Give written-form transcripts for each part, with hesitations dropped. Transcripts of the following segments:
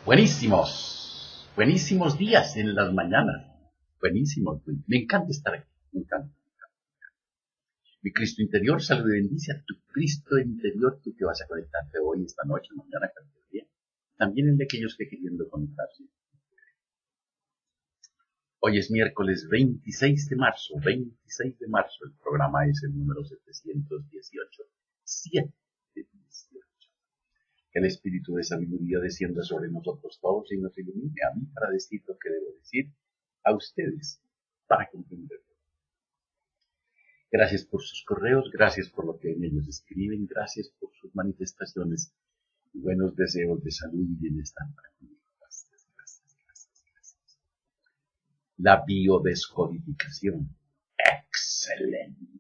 Buenísimos, buenísimos días en las mañanas. Buenísimos, me encanta estar aquí, me encanta. Mi Cristo interior saluda y bendice a tu Cristo interior, tú que vas a conectarte hoy, esta noche, mañana, cualquier día. También en de aquellos que queriendo conectarse. Hoy es miércoles 26 de marzo, el programa es el número 718, 718. Que el espíritu de sabiduría descienda sobre nosotros todos y nos ilumine a mí para decir lo que debo decir, a ustedes para comprenderlo. Gracias por sus correos, gracias por lo que en ellos escriben, gracias por sus manifestaciones y buenos deseos de salud y bienestar para conmigo. Gracias. La biodescodificación. Excelente.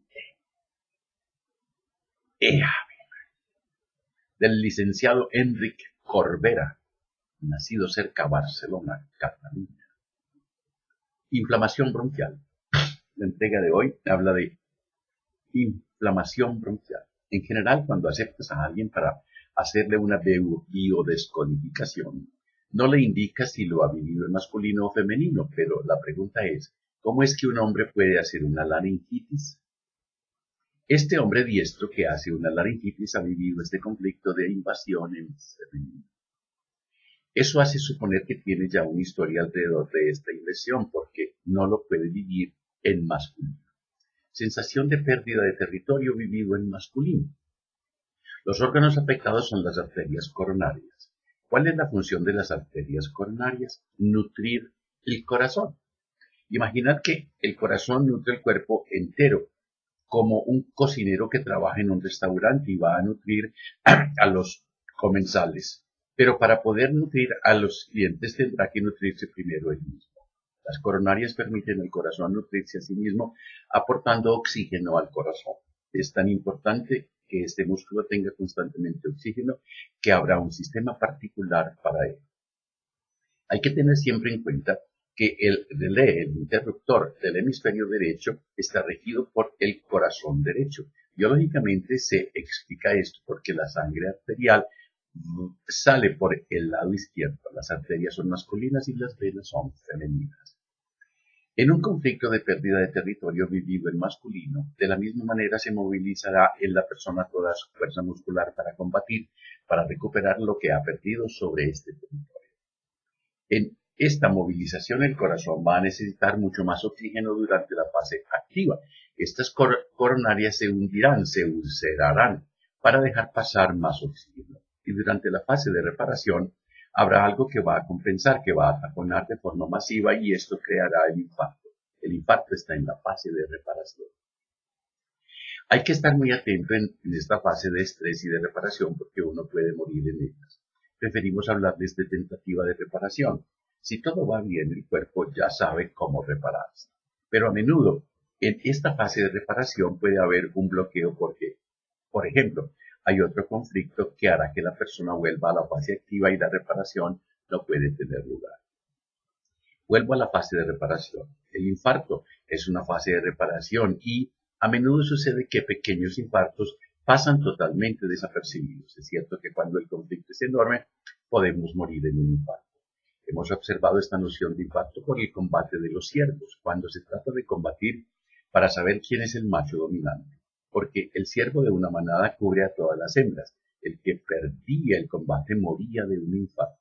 Del licenciado Enric Corbera, nacido cerca de Barcelona, Cataluña. Inflamación bronquial. La entrega de hoy habla de inflamación bronquial. En general, cuando aceptas a alguien para hacerle una biodescodificación, no le indicas si lo ha vivido en masculino o femenino, pero la pregunta es, ¿cómo es que un hombre puede hacer una laringitis? Este hombre diestro que hace una laringitis ha vivido este conflicto de invasión en femenino. Eso hace suponer que tiene ya una historia alrededor de esta invasión, porque no lo puede vivir en masculino. Sensación de pérdida de territorio vivido en masculino. Los órganos afectados son las arterias coronarias. ¿Cuál es la función de las arterias coronarias? Nutrir el corazón. Imaginad que el corazón nutre el cuerpo entero, como un cocinero que trabaja en un restaurante y va a nutrir a los comensales. Pero para poder nutrir a los clientes tendrá que nutrirse primero él mismo. Las coronarias permiten al corazón nutrirse a sí mismo, aportando oxígeno al corazón. Es tan importante que este músculo tenga constantemente oxígeno que habrá un sistema particular para él. Hay que tener siempre en cuenta que el relé, el interruptor del hemisferio derecho, está regido por el corazón derecho. Biológicamente se explica esto porque la sangre arterial sale por el lado izquierdo. Las arterias son masculinas y las venas son femeninas. En un conflicto de pérdida de territorio vivido en masculino, de la misma manera se movilizará en la persona toda su fuerza muscular para combatir, para recuperar lo que ha perdido sobre este territorio. En esta movilización el corazón va a necesitar mucho más oxígeno durante la fase activa. Estas coronarias se hundirán, se ulcerarán para dejar pasar más oxígeno. Y durante la fase de reparación habrá algo que va a compensar, que va a taponar de forma masiva y esto creará el infarto. El infarto está en la fase de reparación. Hay que estar muy atento en esta fase de estrés y de reparación porque uno puede morir en ellas. Preferimos hablarles de tentativa de reparación. Si todo va bien, el cuerpo ya sabe cómo repararse. Pero a menudo, en esta fase de reparación puede haber un bloqueo porque, por ejemplo, hay otro conflicto que hará que la persona vuelva a la fase activa y la reparación no puede tener lugar. Vuelvo a la fase de reparación. El infarto es una fase de reparación y a menudo sucede que pequeños infartos pasan totalmente desapercibidos. Es cierto que cuando el conflicto es enorme, podemos morir en un infarto. Hemos observado esta noción de infarto por el combate de los ciervos, cuando se trata de combatir para saber quién es el macho dominante. Porque el ciervo de una manada cubre a todas las hembras. El que perdía el combate moría de un infarto.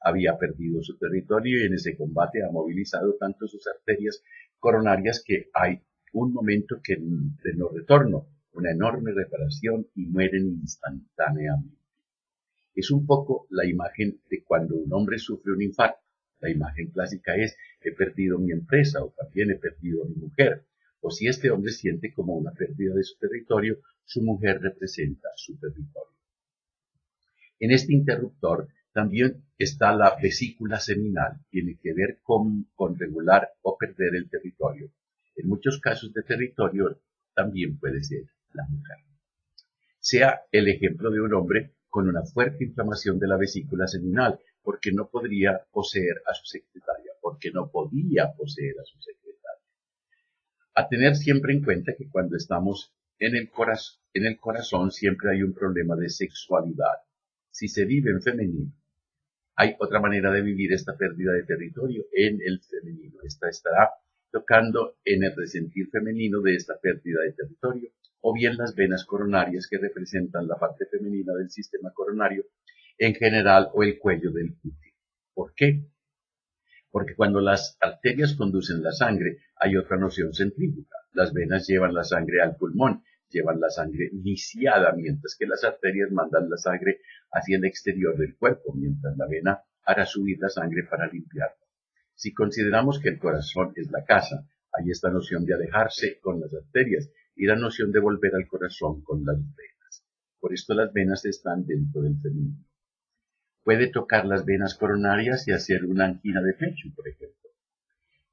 Había perdido su territorio y en ese combate ha movilizado tanto sus arterias coronarias que hay un momento de no retorno, una enorme reparación y mueren instantáneamente. Es un poco la imagen de cuando un hombre sufre un infarto. La imagen clásica es, he perdido mi empresa o también he perdido a mi mujer. O si este hombre siente como una pérdida de su territorio, su mujer representa su territorio. En este interruptor también está la vesícula seminal, tiene que ver con regular o perder el territorio. En muchos casos de territorio también puede ser la mujer. Sea el ejemplo de un hombre con una fuerte inflamación de la vesícula seminal, porque no podría poseer a su secretaria, porque no podía poseer a su secretaria. A tener siempre en cuenta que cuando estamos en el corazón siempre hay un problema de sexualidad. Si se vive en femenino, Hay otra manera de vivir esta pérdida de territorio en el femenino. Esta estará tocando en el resentir femenino de esta pérdida de territorio, o bien las venas coronarias que representan la parte femenina del sistema coronario en general o el cuello del útero. ¿Por qué? Porque cuando las arterias conducen la sangre hay otra noción centrífuga. Las venas llevan la sangre al pulmón, llevan la sangre lisiada, mientras que las arterias mandan la sangre hacia el exterior del cuerpo, mientras la vena hará subir la sangre para limpiarla. Si consideramos que el corazón es la casa, hay esta noción de alejarse con las arterias y la noción de volver al corazón con las venas. Por esto las venas están dentro del femenino. Puede tocar las venas coronarias y hacer una angina de pecho, por ejemplo.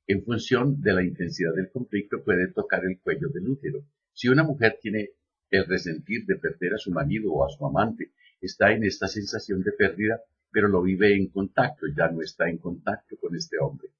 En función de la intensidad del conflicto puede tocar el cuello del útero. Si una mujer tiene el resentir de perder a su marido o a su amante, está en esta sensación de pérdida, pero lo vive en contacto, ya no está en contacto con este hombre.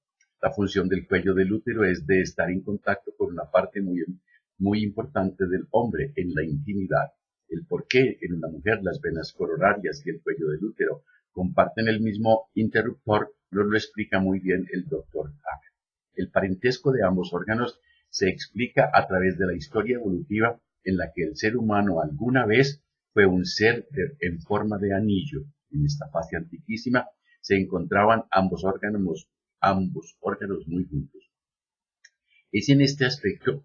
La función del cuello del útero es de estar en contacto con una parte muy importante del hombre en la intimidad. El por qué en una mujer las venas coronarias y el cuello del útero comparten el mismo interruptor nos lo explica muy bien el Dr. Hagen. El parentesco de ambos órganos se explica a través de la historia evolutiva en la que el ser humano alguna vez fue un ser en forma de anillo. En esta fase antiquísima se encontraban ambos órganos muy juntos. Es en este aspecto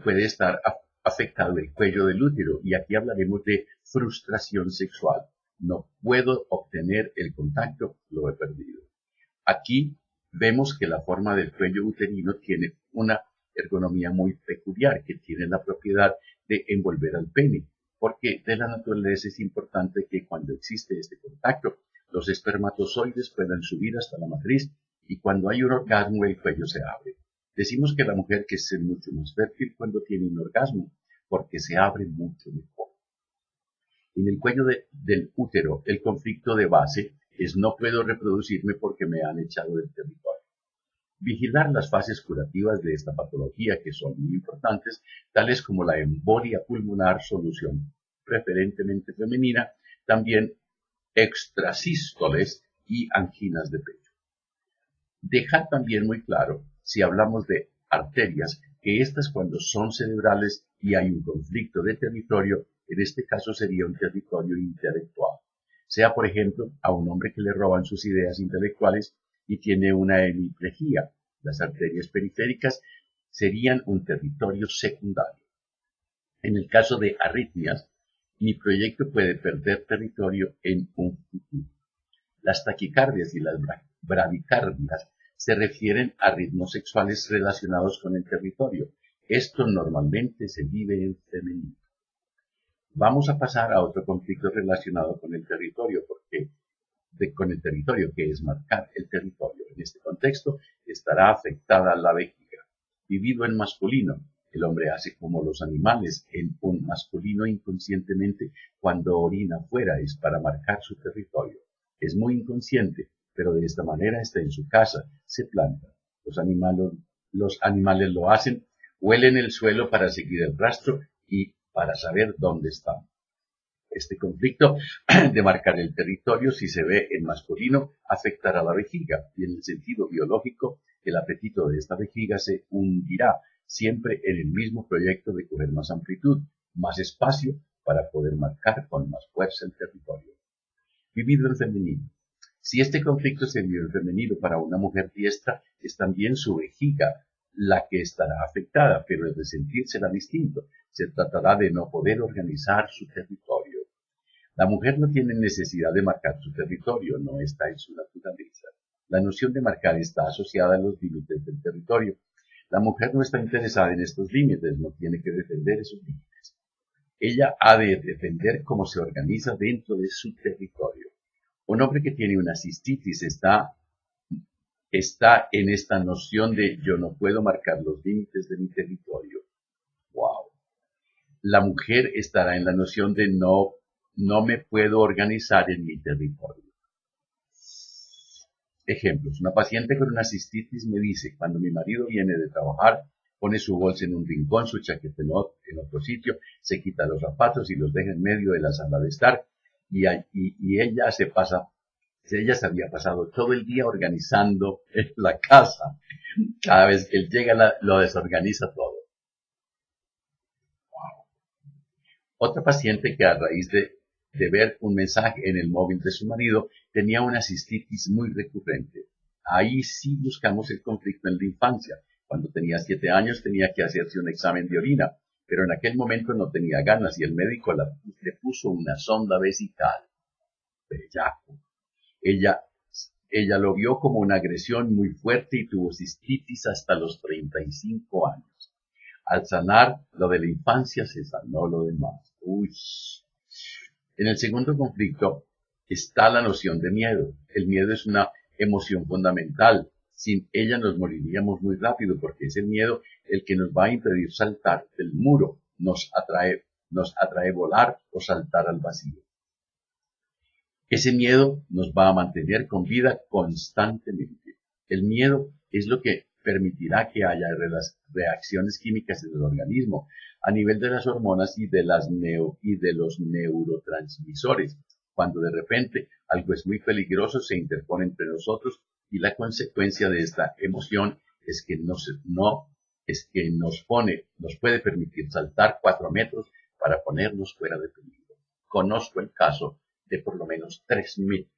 puede estar afectado el cuello del útero, y aquí hablaremos de frustración sexual. No puedo obtener el contacto, lo he perdido. Aquí vemos que la forma del cuello uterino tiene una ergonomía muy peculiar, que tiene la propiedad de envolver al pene, porque de la naturaleza es importante que cuando existe este contacto, los espermatozoides puedan subir hasta la matriz, y cuando hay un orgasmo el cuello se abre. Decimos que la mujer que es mucho más fértil cuando tiene un orgasmo, porque se abre mucho mejor. En el cuello del útero, el conflicto de base es no puedo reproducirme porque me han echado del territorio. Vigilar las fases curativas de esta patología, que son muy importantes, tales como la embolia pulmonar, solución preferentemente femenina, también extrasístoles y anginas de pecho. Dejar también muy claro, si hablamos de arterias, que estas cuando son cerebrales y hay un conflicto de territorio, en este caso sería un territorio intelectual. Sea, por ejemplo, a un hombre que le roban sus ideas intelectuales y tiene una hemiplegia. Las arterias periféricas serían un territorio secundario. En el caso de arritmias, mi proyecto puede perder territorio en un futuro. Las taquicardias y las bradicardias se refieren a ritmos sexuales relacionados con el territorio. Esto normalmente se vive en femenino. Vamos a pasar a otro conflicto relacionado con el territorio, con el territorio, que es marcar el territorio. En este contexto estará afectada la vejiga. Vivido en masculino, el hombre hace como los animales en un masculino inconscientemente cuando orina fuera, es para marcar su territorio. Es muy inconsciente, pero de esta manera está en su casa, se planta. Los animales lo hacen, huelen el suelo para seguir el rastro y para saber dónde están. Este conflicto de marcar el territorio, si se ve en masculino, afectará a la vejiga, y en el sentido biológico, el apetito de esta vejiga se hundirá siempre en el mismo proyecto de coger más amplitud, más espacio, para poder marcar con más fuerza el territorio. Vivido en femenino. Si este conflicto se vive en femenino para una mujer diestra, es también su vejiga la que estará afectada, pero el resentir será distinto. Se tratará de no poder organizar su territorio. La mujer no tiene necesidad de marcar su territorio, no está en su naturaleza. La noción de marcar está asociada a los límites del territorio. La mujer no está interesada en estos límites, no tiene que defender esos límites. Ella ha de defender cómo se organiza dentro de su territorio. Un hombre que tiene una cistitis está en esta noción de yo no puedo marcar los límites de mi territorio. Wow. La mujer estará en la noción de no me puedo organizar en mi territorio. Ejemplos. Una paciente con una cistitis me dice, cuando mi marido viene de trabajar, pone su bolsa en un rincón, su chaqueta en otro sitio, se quita los zapatos y los deja en medio de la sala de estar, y ella se había pasado todo el día organizando la casa. Cada vez que él llega lo desorganiza todo. Otra paciente que a raíz de ver un mensaje en el móvil de su marido tenía una cistitis muy recurrente. Ahí sí buscamos el conflicto en la infancia. Cuando tenía 7 años tenía que hacerse un examen de orina, pero en aquel momento no tenía ganas y el médico le puso una sonda vesical. Bellaco. Ella lo vio como una agresión muy fuerte y tuvo cistitis hasta los 35 años. Al sanar lo de la infancia, se sanó lo demás. Uy. En el segundo conflicto está la noción de miedo. El miedo es una emoción fundamental. Sin ella nos moriríamos muy rápido porque es el miedo el que nos va a impedir saltar del muro, nos atrae volar o saltar al vacío. Ese miedo nos va a mantener con vida constantemente. El miedo es lo que permitirá que haya reacciones químicas en el organismo a nivel de las hormonas y de los neurotransmisores. Cuando de repente algo es muy peligroso, se interpone entre nosotros y la consecuencia de esta emoción es que nos puede permitir saltar 4 metros para ponernos fuera de peligro. Conozco el caso de por lo menos 3 metros.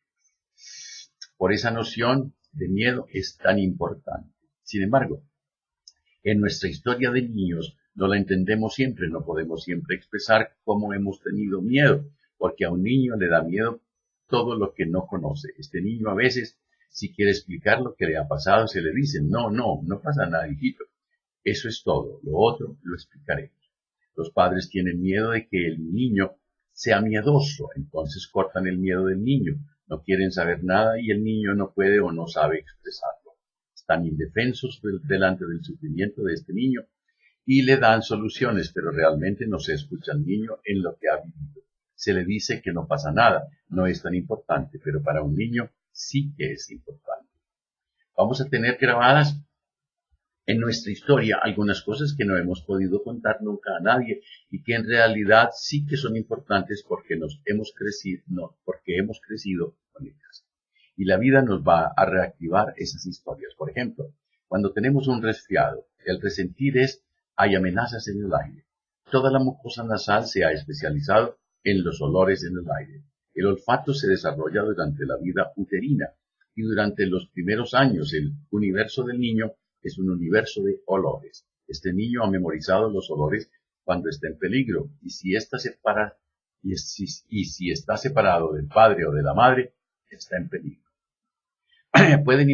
Por esa noción de miedo es tan importante. Sin embargo, en nuestra historia de niños no la entendemos siempre, no podemos siempre expresar cómo hemos tenido miedo, porque a un niño le da miedo todo lo que no conoce. Este niño a veces, si quiere explicar lo que le ha pasado, se le dice, no pasa nada, hijito. Eso es todo, lo otro lo explicaremos. Los padres tienen miedo de que el niño sea miedoso, entonces cortan el miedo del niño, no quieren saber nada y el niño no puede o no sabe expresarlo. Están indefensos delante del sufrimiento de este niño y le dan soluciones, pero realmente no se escucha al niño en lo que ha vivido. Se le dice que no pasa nada, no es tan importante, pero para un niño sí que es importante. Vamos a tener grabadas en nuestra historia algunas cosas que no hemos podido contar nunca a nadie y que en realidad sí que son importantes porque hemos crecido con ellas. Y la vida nos va a reactivar esas historias. Por ejemplo, cuando tenemos un resfriado, el resentir hay amenazas en el aire. Toda la mucosa nasal se ha especializado en los olores en el aire. El olfato se desarrolla durante la vida uterina y durante los primeros años el universo del niño es un universo de olores. Este niño ha memorizado los olores cuando está en peligro y si está separado del padre o de la madre, está en peligro. Pueden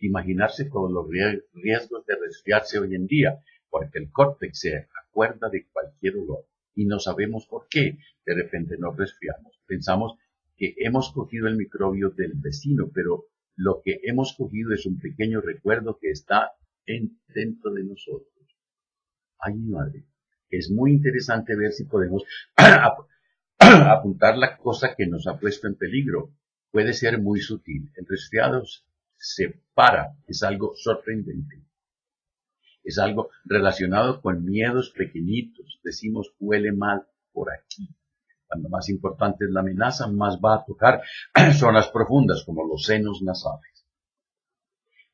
imaginarse todos los riesgos de resfriarse hoy en día, porque el córtex se acuerda de cualquier olor y no sabemos por qué. De repente nos resfriamos. Pensamos que hemos cogido el microbio del vecino, pero lo que hemos cogido es un pequeño recuerdo que está dentro de nosotros. Ay, mi madre. Es muy interesante ver si podemos apuntar la cosa que nos ha puesto en peligro. Puede ser muy sutil. El resfriado se para. Es algo sorprendente. Es algo relacionado con miedos pequeñitos. Decimos, huele mal por aquí. Cuando más importante es la amenaza, más va a tocar zonas profundas como los senos nasales.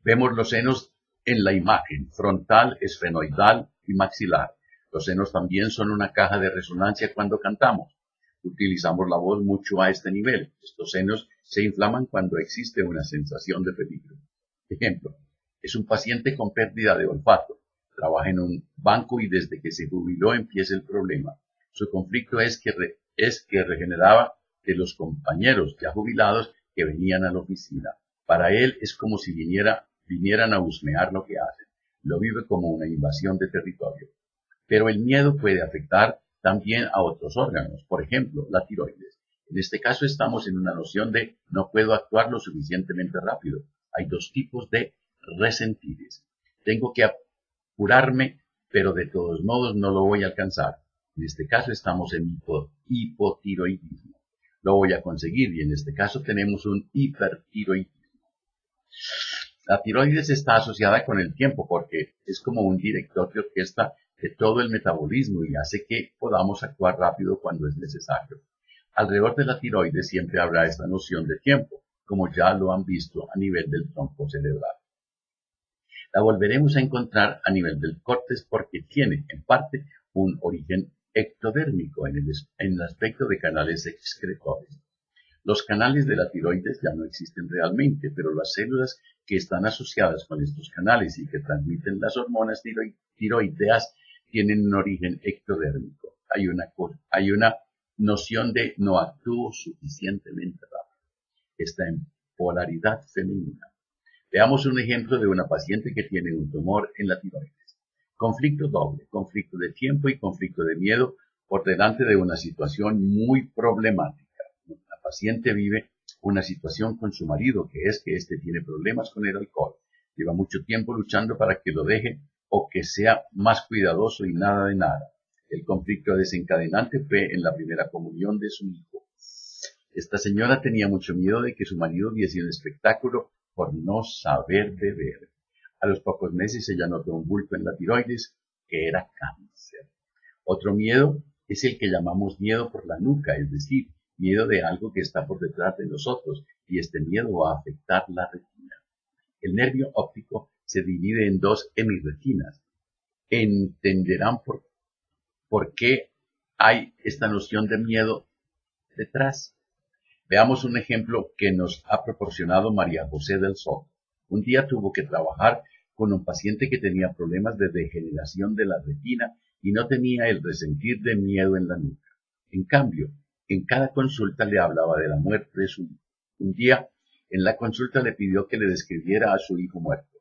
Vemos los senos en la imagen, frontal, esfenoidal y maxilar. Los senos también son una caja de resonancia cuando cantamos. Utilizamos la voz mucho a este nivel. Estos senos se inflaman cuando existe una sensación de peligro. Ejemplo, es un paciente con pérdida de olfato. Trabaja en un banco y desde que se jubiló empieza el problema. Su conflicto es que regeneraba de los compañeros ya jubilados que venían a la oficina. Para él es como si vinieran a husmear lo que hacen. Lo vive como una invasión de territorio. Pero el miedo puede afectar también a otros órganos, por ejemplo, la tiroides. En este caso estamos en una noción de no puedo actuar lo suficientemente rápido. Hay 2 tipos de resentires. Tengo que apurarme, pero de todos modos no lo voy a alcanzar. En este caso estamos en hipotiroidismo. Lo voy a conseguir y en este caso tenemos un hipertiroidismo. La tiroides está asociada con el tiempo porque es como un director de orquesta de todo el metabolismo y hace que podamos actuar rápido cuando es necesario. Alrededor de la tiroides siempre habrá esta noción de tiempo, como ya lo han visto a nivel del tronco cerebral. La volveremos a encontrar a nivel del córtex porque tiene, en parte, un origen ectodérmico en el aspecto de canales excretores. Los canales de la tiroides ya no existen realmente, pero las células que están asociadas con estos canales y que transmiten las hormonas tiroideas tienen un origen ectodérmico. Hay una noción de no actúo suficientemente rápido. Está en polaridad femenina. Veamos un ejemplo de una paciente que tiene un tumor en la tiroides. Conflicto doble, conflicto de tiempo y conflicto de miedo por delante de una situación muy problemática. La paciente vive una situación con su marido, que es que éste tiene problemas con el alcohol. Lleva mucho tiempo luchando para que lo deje o que sea más cuidadoso y nada de nada. El conflicto desencadenante fue en la primera comunión de su hijo. Esta señora tenía mucho miedo de que su marido diese un espectáculo por no saber beber. A los pocos meses ella notó un bulto en la tiroides que era cáncer. Otro miedo es el que llamamos miedo por la nuca, es decir, miedo de algo que está por detrás de nosotros, y este miedo va a afectar la retina. El nervio óptico se divide en dos hemirretinas. Entenderán por qué hay esta noción de miedo detrás. Veamos un ejemplo que nos ha proporcionado María José del Sol. Un día tuvo que trabajar con un paciente que tenía problemas de degeneración de la retina y no tenía el resentir de miedo en la nuca. En cambio, en cada consulta le hablaba de la muerte de su hijo. Un día, en la consulta le pidió que le describiera a su hijo muerto,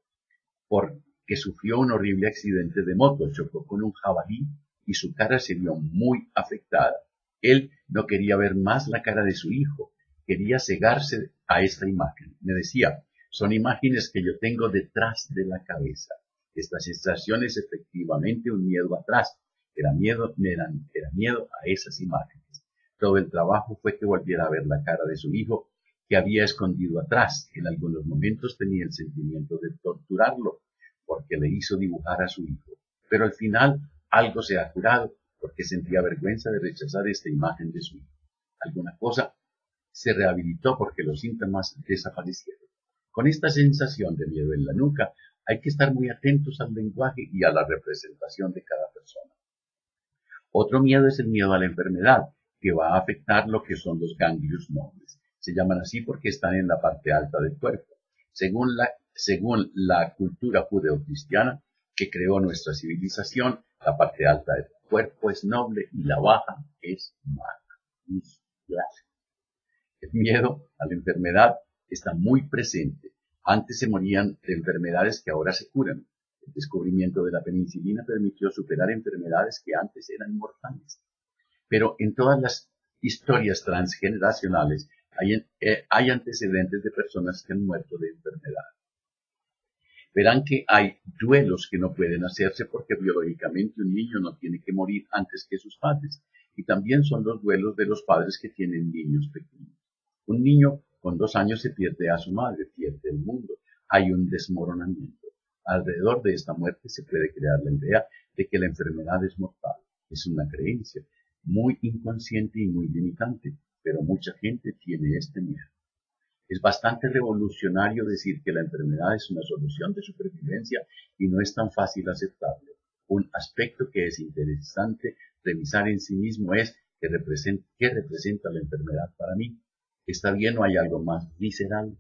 porque sufrió un horrible accidente de moto, chocó con un jabalí y su cara se vio muy afectada. Él no quería ver más la cara de su hijo, quería cegarse a esta imagen. Me decía, son imágenes que yo tengo detrás de la cabeza. Esta sensación es efectivamente un miedo atrás. Era miedo a esas imágenes. Todo el trabajo fue que volviera a ver la cara de su hijo, que había escondido atrás. En algunos momentos tenía el sentimiento de torturarlo, porque le hizo dibujar a su hijo. Pero al final algo se ha curado, porque sentía vergüenza de rechazar esta imagen de su hijo. Alguna cosa se rehabilitó porque los síntomas desaparecieron. Con esta sensación de miedo en la nuca, hay que estar muy atentos al lenguaje y a la representación de cada persona. Otro miedo es el miedo a la enfermedad, que va a afectar lo que son los ganglios nobles. Se llaman así porque están en la parte alta del cuerpo. Según la cultura judeocristiana que creó nuestra civilización, la parte alta del cuerpo es noble y la baja es mala. El miedo a la enfermedad está muy presente. Antes se morían de enfermedades que ahora se curan. El descubrimiento de la penicilina permitió superar enfermedades que antes eran mortales. Pero en todas las historias transgeneracionales hay antecedentes de personas que han muerto de enfermedad. Verán que hay duelos que no pueden hacerse porque biológicamente un niño no tiene que morir antes que sus padres. Y también son los duelos de los padres que tienen niños pequeños. Un niño con 2 años se pierde a su madre, pierde el mundo. Hay un desmoronamiento. Alrededor de esta muerte se puede crear la idea de que la enfermedad es mortal. Es una creencia muy inconsciente y muy limitante, pero mucha gente tiene este miedo. Es bastante revolucionario decir que la enfermedad es una solución de supervivencia y no es tan fácil aceptarlo. Un aspecto que es interesante revisar en sí mismo es qué representa la enfermedad para mí. ¿Está bien o hay algo más visceral?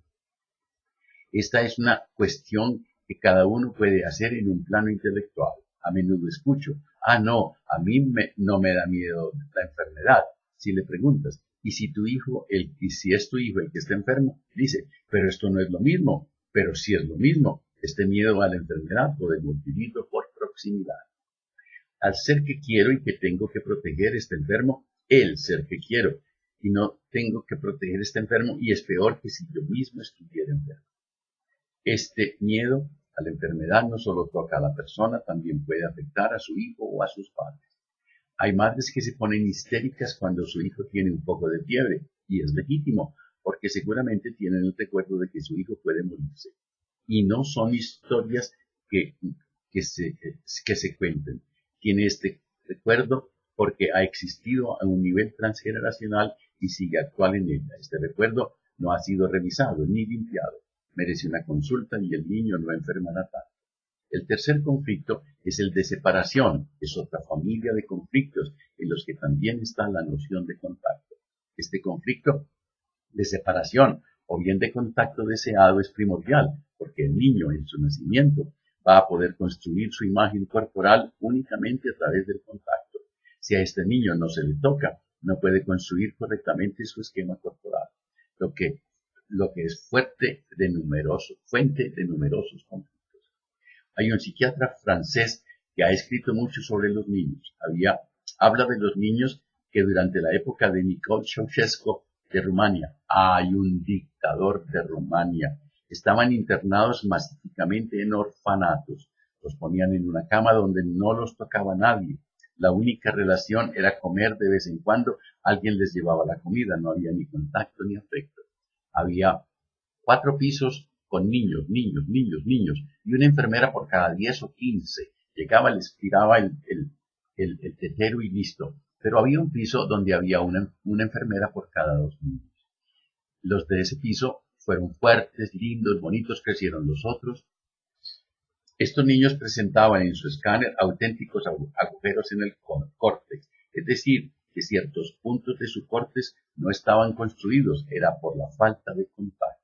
Esta es una cuestión que cada uno puede hacer en un plano intelectual. A menudo escucho, no, a mí no me da miedo la enfermedad. Si le preguntas, ¿y si es tu hijo el que está enfermo? Dice, pero esto no es lo mismo. Pero sí es lo mismo. Este miedo a la enfermedad podemos vivirlo por proximidad. Al ser que quiero y que tengo que proteger está enfermo, el ser que quiero y no tengo que proteger este enfermo y es peor que si yo mismo estuviera enfermo. Este miedo a la enfermedad no solo toca a la persona, también puede afectar a su hijo o a sus padres. Hay madres que se ponen histéricas cuando su hijo tiene un poco de fiebre y es legítimo porque seguramente tienen el recuerdo de que su hijo puede morirse. Y no son historias que se cuenten. Tiene este recuerdo porque ha existido a un nivel transgeneracional y sigue actual en ella. Este recuerdo no ha sido revisado ni limpiado. Merece una consulta y el niño no enfermará tanto. El tercer conflicto es el de separación. Es otra familia de conflictos en los que también está la noción de contacto. Este conflicto de separación o bien de contacto deseado es primordial, porque el niño en su nacimiento va a poder construir su imagen corporal únicamente a través del contacto. Si a este niño no se le toca, no puede construir correctamente su esquema corporal, lo que es fuente de numerosos conflictos. Hay un psiquiatra francés que ha escrito mucho sobre los niños. Habla de los niños que durante la época de Nicolae Ceausescu de Rumania, hay un dictador de Rumania, estaban internados masivamente en orfanatos. Los ponían en una cama donde no los tocaba nadie. La única relación era comer de vez en cuando. Alguien les llevaba la comida. No había ni contacto ni afecto. Había 4 pisos con niños, y una enfermera por cada 10 o 15. Llegaba, les tiraba el tetero y listo. Pero había un piso donde había una enfermera por cada 2 niños. Los de ese piso fueron fuertes, lindos, bonitos, crecieron los otros. Estos niños presentaban en su escáner auténticos agujeros en el córtex, es decir, que ciertos puntos de su córtex no estaban construidos, era por la falta de contacto.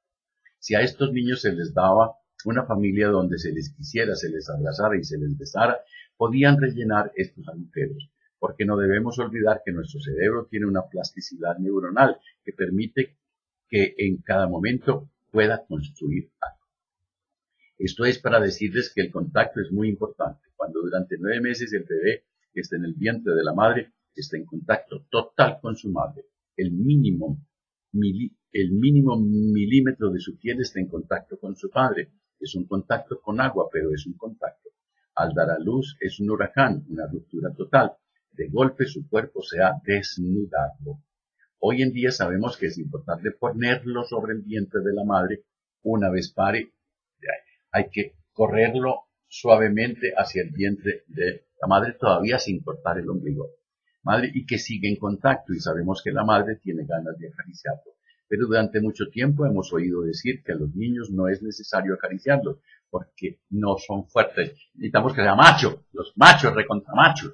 Si a estos niños se les daba una familia donde se les quisiera, se les abrazara y se les besara, podían rellenar estos agujeros, porque no debemos olvidar que nuestro cerebro tiene una plasticidad neuronal que permite que en cada momento pueda construir algo. Esto es para decirles que el contacto es muy importante. Cuando durante 9 meses el bebé está en el vientre de la madre, está en contacto total con su madre. El mínimo milímetro de su piel está en contacto con su padre. Es un contacto con agua, pero es un contacto. Al dar a luz es un huracán, una ruptura total. De golpe su cuerpo se ha desnudado. Hoy en día sabemos que es importante ponerlo sobre el vientre de la madre. Una vez pare, hay que correrlo suavemente hacia el vientre de la madre, todavía sin cortar el ombligo. Madre, y que sigue en contacto, y sabemos que la madre tiene ganas de acariciarlo. Pero durante mucho tiempo hemos oído decir que a los niños no es necesario acariciarlos, porque no son fuertes. Necesitamos que sea macho, los machos recontra machos.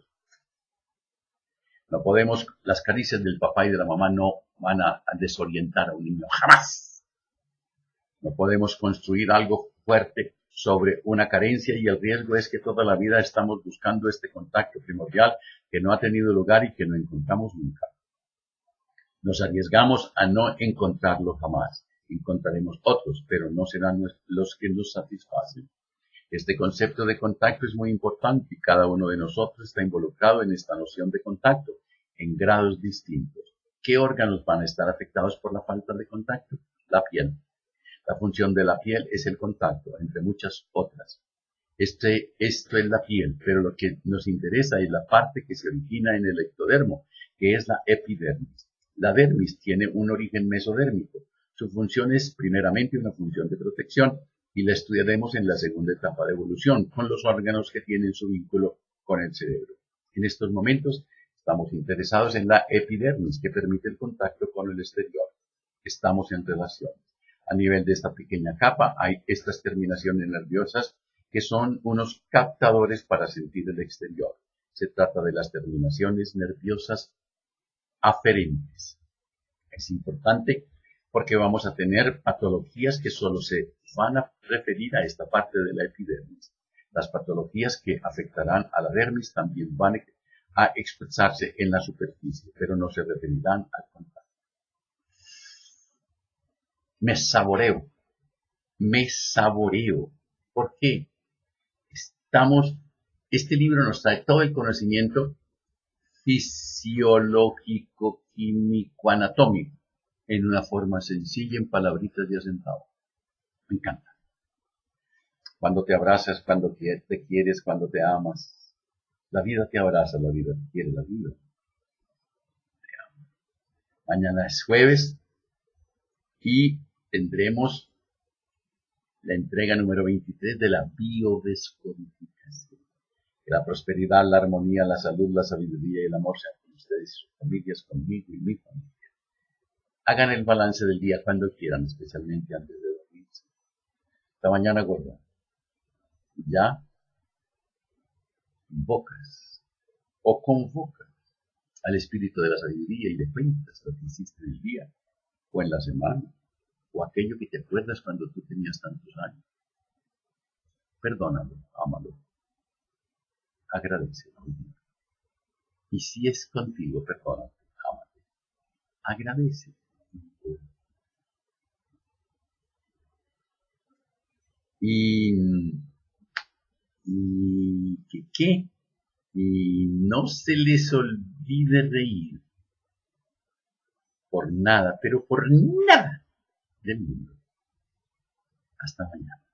No podemos, las caricias del papá y de la mamá no van a desorientar a un niño, jamás. No podemos construir algo fuerte sobre una carencia y el riesgo es que toda la vida estamos buscando este contacto primordial que no ha tenido lugar y que no encontramos nunca. Nos arriesgamos a no encontrarlo jamás. Encontraremos otros, pero no serán los que nos satisfacen. Este concepto de contacto es muy importante y cada uno de nosotros está involucrado en esta noción de contacto en grados distintos. ¿Qué órganos van a estar afectados por la falta de contacto? La piel. La función de la piel es el contacto, entre muchas otras. Esto es la piel, pero lo que nos interesa es la parte que se origina en el ectodermo, que es la epidermis. La dermis tiene un origen mesodérmico. Su función es primeramente una función de protección y la estudiaremos en la segunda etapa de evolución, con los órganos que tienen su vínculo con el cerebro. En estos momentos estamos interesados en la epidermis, que permite el contacto con el exterior. Estamos en relaciones. A nivel de esta pequeña capa hay estas terminaciones nerviosas que son unos captadores para sentir el exterior. Se trata de las terminaciones nerviosas aferentes. Es importante porque vamos a tener patologías que solo se van a referir a esta parte de la epidermis. Las patologías que afectarán a la dermis también van a expresarse en la superficie, pero no se referirán al contacto. Me saboreo. ¿Por qué? Este libro nos trae todo el conocimiento fisiológico, químico, anatómico, en una forma sencilla, en palabritas de asentado. Me encanta. Cuando te abrazas, cuando te quieres, cuando te amas. La vida te abraza, la vida te quiere, la vida te ama. Mañana es jueves y tendremos la entrega número 23 de la biodescodificación. Que la prosperidad, la armonía, la salud, la sabiduría y el amor sean con ustedes y sus familias, conmigo y mi familia. Hagan el balance del día cuando quieran, especialmente antes de dormirse. Esta mañana, gorda, ya invocas o convocas al espíritu de la sabiduría y le cuentas lo que hiciste en el día o en la semana o aquello que te acuerdas cuando tú tenías tantos años. Perdónalo, ámalo, agradecelo. Y si es contigo, perdónate, ámate, agradece. Y, ¿qué? Y no se les olvide reír por nada, pero por nada del mundo. Hasta mañana.